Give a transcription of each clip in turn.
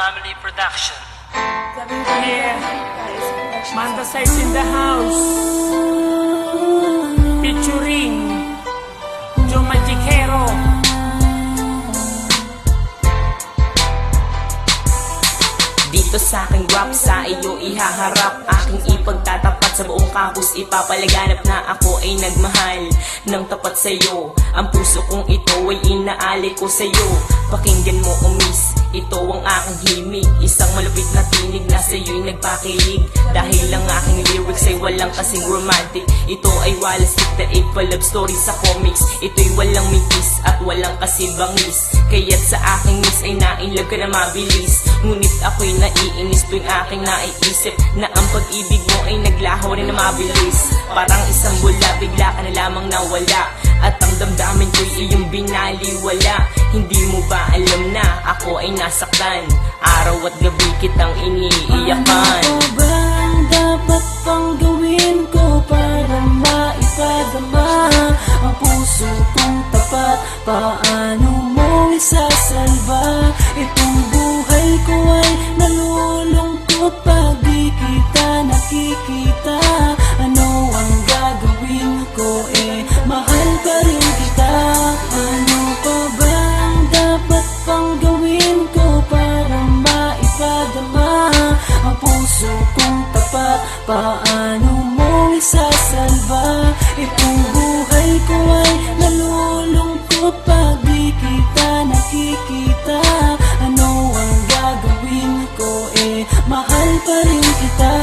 Family Production. Yeah, Manda Sites in the house, featuring Joe Magicero. Dito sa aking rap, sa iyo ihaharap, aking ipagtatapat sa buong campus. Ipapalaganap na ako ay nagmahal ng tapat sa'yo. Ang puso kong ito ay inaali ko sa'yo. Pakinggan mo o miss, ito ang aking himig. Isang malupit na tinig na sa'yo'y nagpakilig. Dahil ang aking lyrics ay walang kasing romantic. Ito ay walas diktaig pa love story sa comics. Ito'y walang mitis at walang kasibangis. Kaya't sa aking miss ay nainlove ka na mabilis. Ngunit ako'y naiinis tuwing aking naiisip na ang pag-ibig mo ay naglaho rin na mabilis. Parang isang bula, bigla ka na lamang nawala. At ang damdamin ko'y iyong binaliwala. Hindi mo ba alam na ako ay nasaktan? Araw at gabi kitang iniiyakan. Ano ba ang dapat pang gawin ko para maipadama ang puso kong tapat? Paano mo isasalba? Itong buhay ko ay nalulungkot pag di kita nakikita. Ano ang gagawin ko? Mahal pa rin kita. Ano pa ba ang dapat pang gawin ko para maipadama ang puso kong tapat? Paano mo isasalba? Itong buhay ko ay nalulungkot pag di kita nakikita. Ano ang gagawin ko? Mahal pa rin kita.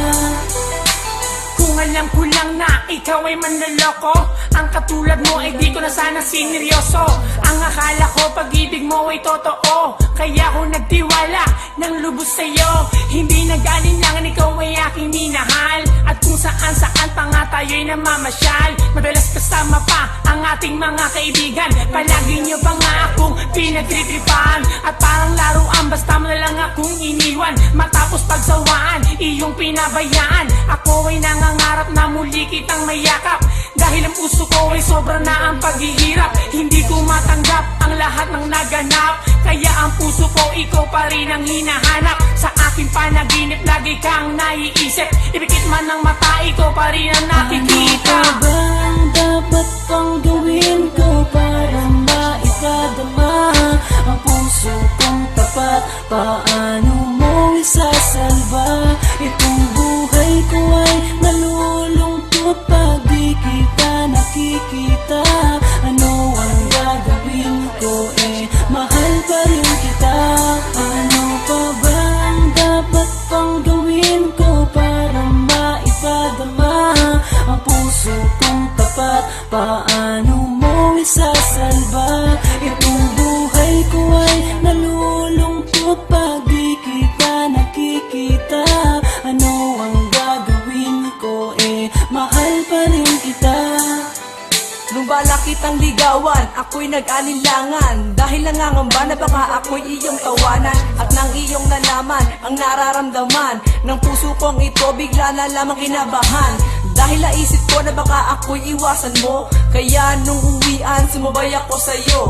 Kung alam ko lang na ikaw ay manloloko, ang katulad mo ay di ko na sana sineryoso. Ang akala ko pag-ibig mo ay totoo, kaya ako nagtiwala ng lubos sa'yo. Hindi nag-alinlangan, ikaw ay aking minahal. At kung saan-saan pa nga tayo'y namamasyal. Madalas kasama pa ang ating mga kaibigan. Palagi niyo pa nga akong pinagtritripan. At parang laruan, basta mo na lang akong iniwan. Matapos pagsawaan, iyong pinabayaan. Ako ay nangangarap na muli kitang mayakap. Dahil ang puso ko ay sobra na ang paghihirap. Hindi ko matanggap ang lahat ng naganap. Kaya ang puso ko, ikaw pa rin ang hinahanap. Sa aking panaginip, lagi kang naiisip. Ipikit man ng mata, ikaw pa rin ang nakikita. Ano ba ang dapat pang gawin ko para maipadama ang puso kong tapat? Paano mo isasalba? Itong buhay ko ay nalulungkot pag di kita nakikita. Ano ang gagawin ko? Mahal pa rin kita. Ano pa ba ang dapat pang gawin ko para maipadama ang puso kong tapat? Paano mo isasalba? Itong buhay ko ay nalulungkot pag di kita nakikita. Ano ang gagawin ko? Mahal pa rin kita. Nung bala kitang ligawan, ako'y nag-alinlangan. Dahil nangangamba na baka ako'y iyong tawanan. At nang iyong nalaman ang nararamdaman ng puso kong ito, bigla na lamang kinabahan. Dahil naisip ko na baka ako'y iwasan mo, kaya nung uwian, sumabay ako sa'yo.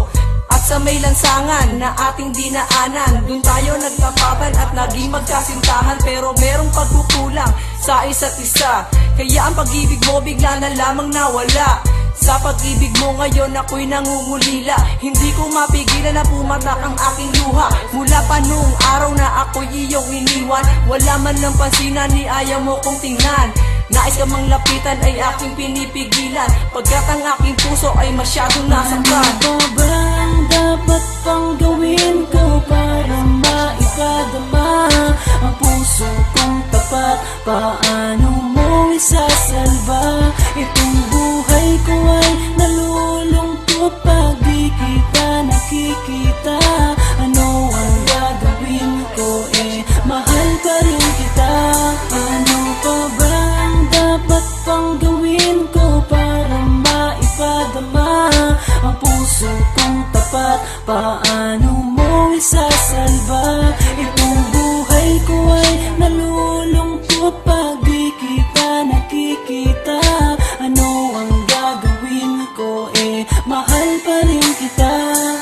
At sa may lansangan na ating dinaanan, dun tayo nagtapatan at naging magkasintahan. Pero merong pagkukulang sa isa't isa, kaya ang pag-ibig mo bigla na lamang nawala. Sa pag-ibig mo ngayon ako'y nangungulila. Hindi ko mapigilan na pumatak ang aking luha. Mula pa noong araw na ako'y iyong iniwan, wala man lang pansinan ni ayaw mo kong tingnan. Nais ka mang lapitan ay aking pinipigilan, pagkat ang aking puso ay masyadong nasaktan. Ano ba ang dapat pang gawin ko para maipadama ang puso kong tapat? Paano mo isasalba? Itong buhay ko ay nalulungkot pag di kita nakikita. Ano ang gagawin ko? Mahal pa rin kita. Ano pa ba ang dapat pang gawin ko para maipadama ang puso kong tapat? Paano mo isasalba? Itong buhay ko ay nalulungkot pag di kita nakikita. Ano ang gagawin ko? Mahal pa rin kita.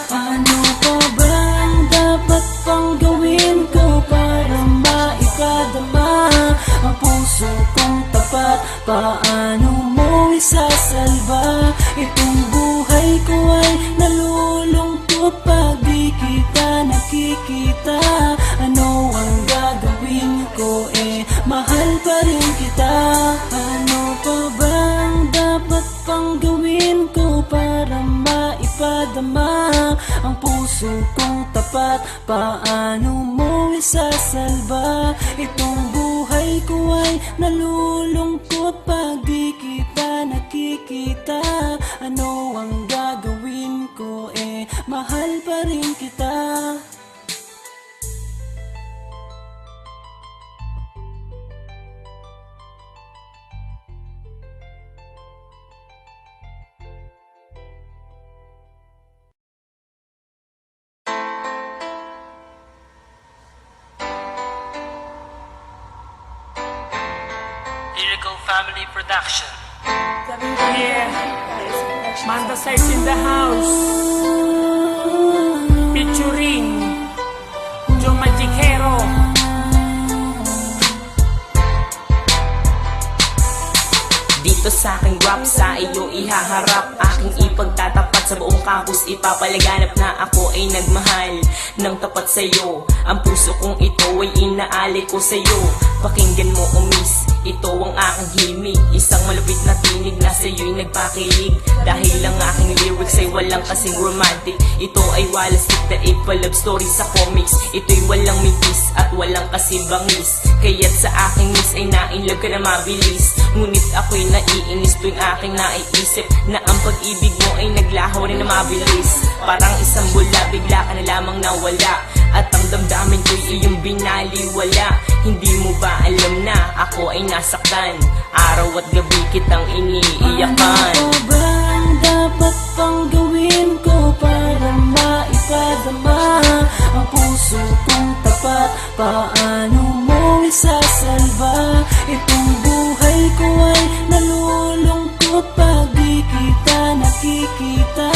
Ano pa ba ang dapat pang gawin ko para paano mo isasalba? Itong buhay ko ay nalulungkot pag di kita nakikita. Ano ang gagawin ko, mahal pa rin kita. Ano pa bang dapat pang gawin ko para maipadama ang puso kong tapat? Paano mo isasalba? Itong buhay ko ay nalulungkot pag di kita nakikita. Ano ang gagawin ko, mahal pa rin kita. Lyrical Family Production. Yeah, Manda Sites in the house. Featuring Joe Magicero. Dito sa aking rap, sa iyo ihaharap. Aking ipagtatapat sa buong campus, ipapalaganap na ako ay nagmahal ng tapat sa'yo. Ang puso kong ito ay inaali ko sa'yo. Pakinggan mo, miss, ito ang aking himig. Isang malupit na tinig na sa'yo'y nagpakilig. Dahil ang aking lyrics ay walang kasing romantic. Ito ay walas diktaib pa love story sa comics. Ito'y walang mitis at walang kasi bangis. Kaya't sa aking miss ay nainlove ka na mabilis. Ngunit ako'y naiinis tuwing aking naiisip na ang pag-ibig mo ay naglaho rin na mabilis. Parang isang bula, bigla ka na lamang nawala. At ang damdamin ko'y iyong binaliwala. Hindi mo ba alam na ako ay nasaktan? Araw at gabi kitang iniiyakan. Ano ba ang dapat pang gawin ko para maipadama ang puso kong tapat? Paano mo isasalba? Itong buhay ko ay nalulungkot pag di kita nakikita.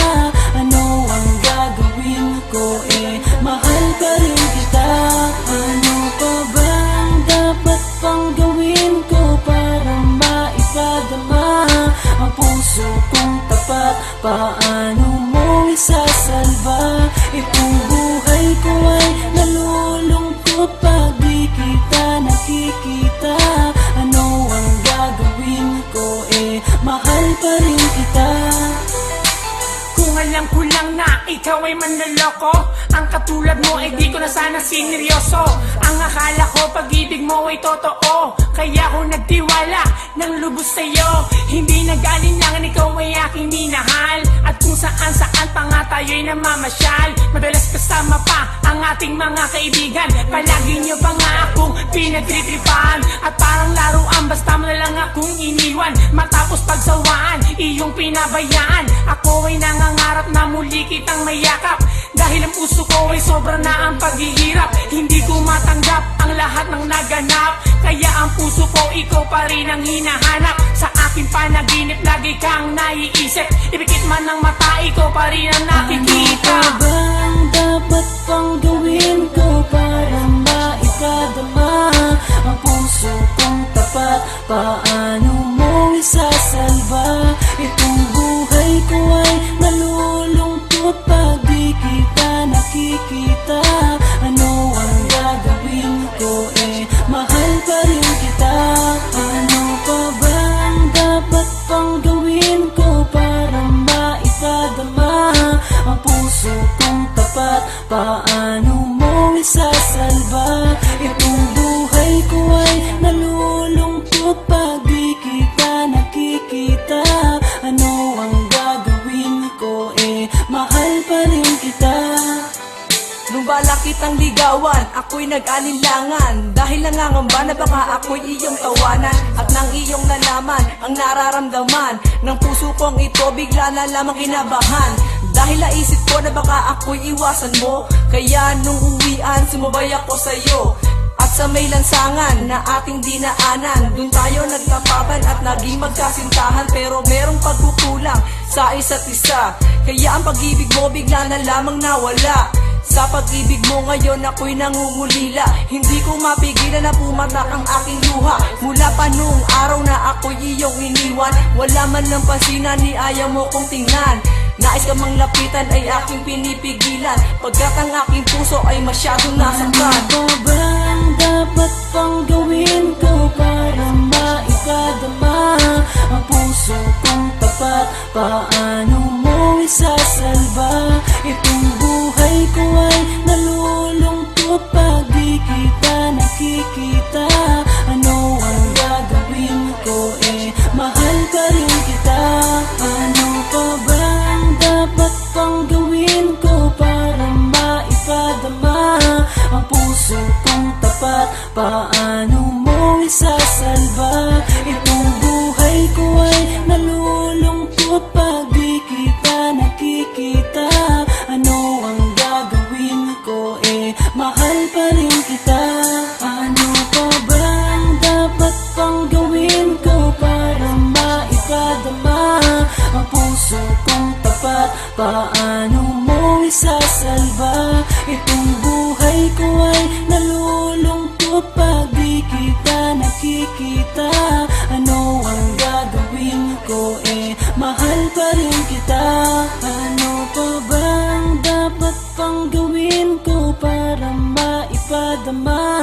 Ano ang gagawin ko, mahal pa rin kita. Ano pa ba ang dapat pang gawin ko para maipadama ang puso kong tapat? Paano mo isasalba? Itong buhay ko ay nalulungkot pag di kita nakikita. Ano ang gagawin ko, mahal pa rin kita. Kung alam ko lang na ikaw ay manloloko, ang katulad mo ay di ko na sana sineryoso. Ang akala ko pag-ibig mo ay totoo, kaya ako nagtiwala ng lubos sa'yo. Hindi nag-alinlangan, ikaw ay aking minahal. At kung saan-saan pa nga tayo'y namamasyal. Madalas kasama pa ang ating mga kaibigan. Palagi niyo pa nga akong pinagtritripan. At parang laruan, basta mo na lang akong iniwan. Matapos pagsawaan, iyong pinabayaan. Ako ay nangangarap na muli kitang mayakap. Dahil ang puso ko ay sobra na ang paghihirap. Hindi ko matanggap ang lahat ng naganap. Kaya ang puso ko, ikaw pa rin ang hinahanap. Sa aking panaginip, lagi kang naiisip. Ipikit man ng mata, ikaw pa rin ang nakikita. Ano ba ang dapat pang gawin ko para maipadama ang puso kong tapat? Paano mo isasalba? Itong buhay ko ay nalulungkot pag di kita nakikita. Ano ang gagawin ko, mahal pa rin kita. Ano pa ba ang dapat pang gawin ko para maipadama ang puso kong tapat? Paano mo isasalba? Itong buhay ko ay nalulungkot pag di kita nakikita. Ano ang gagawin ko, mahal pa rin kita. Nung bala kitang ligawan, ako'y nag-alinlangan. Dahil nangangamba na baka ako'y iyong tawanan. At nang iyong nalaman ang nararamdaman ng puso kong ito, bigla na lamang kinabahan. Dahil naisip ko na baka ako'y iwasan mo, kaya nung uwian, sumabay ako sa'yo. At sa may lansangan na ating dinaanan, dun tayo nagtapaban at naging magkasintahan. Pero merong pagkukulang sa isa't isa, kaya ang pag-ibig mo bigla na lamang nawala. Sa pag-ibig mo ngayon ako'y nangungulila. Hindi ko mapigilan na pumatak ang aking luha. Mula pa nung araw na ako'y iyong iniwan, wala man lang pansinan ni ayaw mo kong tingnan. Nais ka mang lapitan ay aking pinipigilan, pagkat ang aking puso ay masyadong nasaktan. Ano ba ang dapat pang gawin ko para maipadama ang puso kong tapat? Paano mo isasalba? Itong buhay ko ay nalulungkot pag di kita nakikita. Ano ang gagawin ko? Mahal pa rin kita. Ano pa ba ang dapat pang gawin ko para maipadama ang puso kong tapat? Paano mo isasalba? Itong buhay ko ay nalulungkot pag di kita nakikita. Ano ang gagawin ko? Mahal pa rin kita. Ano pa ba ang dapat pang gawin ko para maipadama ang puso kong tapat? Paano mo isasalba? Itong buhay ko ay nalulungkot pag di kita nakikita. Ano ang gagawin ko? Mahal pa rin kita. Ano pa ba ang dapat pang gawin ko para maipadama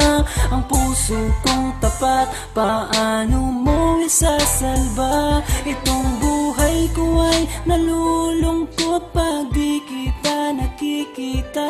ang puso kong tapat? Paano mo isasalba? Itong buhay ko ay nalulungkot pag di kita nakikita.